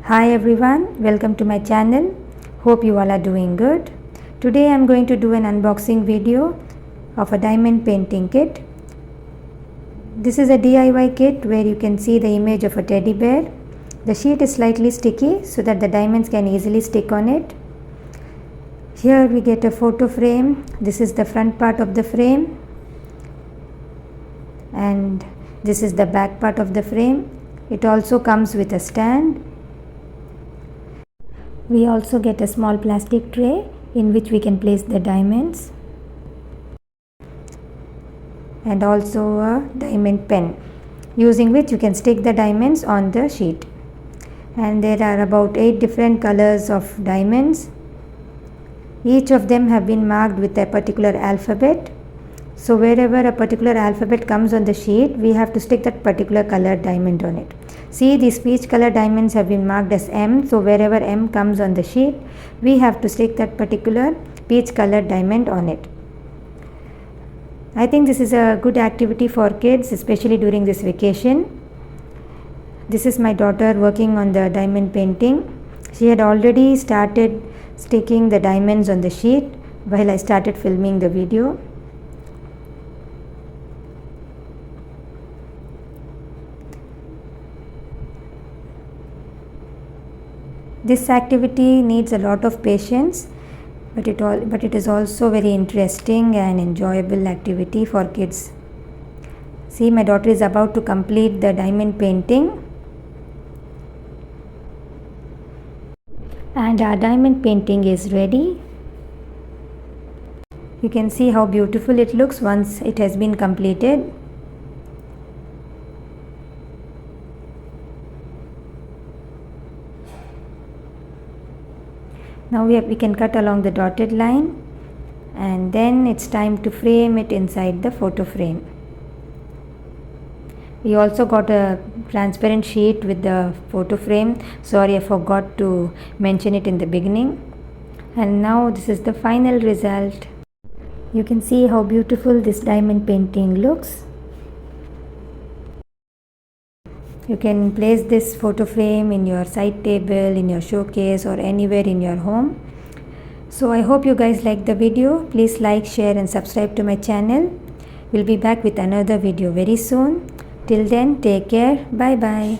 Hi everyone, welcome to my channel. Hope you all are doing good. Today I am going to do an unboxing video of a diamond painting kit. This is a DIY kit where you can see the image of a teddy bear. The sheet is slightly sticky so that the diamonds can easily stick on it. Here we get a photo frame. This is the front part of the frame and this is the back part of the frame. It also comes with a stand. We also get a small plastic tray in which we can place the diamonds and also a diamond pen using which you can stick the diamonds on the sheet. And there are about 8 different colors of diamonds. Each of them have been marked with a particular alphabet. So wherever a particular alphabet comes on the sheet, we have to stick that particular colored diamond on it. See, these peach color diamonds have been marked as M. So wherever M comes on the sheet, we have to stick that particular peach colored diamond on it. I think this is a good activity for kids, especially during this vacation. This is my daughter working on the diamond painting. She had already started sticking the diamonds on the sheet while I started filming the video. This activity needs a lot of patience, but it is also very interesting and enjoyable activity for kids. See, my daughter is about to complete the diamond painting. And our diamond painting is ready. You can see how beautiful it looks once it has been completed. Now we can cut along the dotted line and then it's time to frame it inside the photo frame. We also got a transparent sheet with the photo frame. Sorry, I forgot to mention it in the beginning. And now this is the final result. You can see how beautiful this diamond painting looks. You can place this photo frame in your side table, in your showcase or anywhere in your home. So I hope you guys like the video. Please like, share and subscribe to my channel. We'll be back with another video very soon. Till then, take care. Bye bye.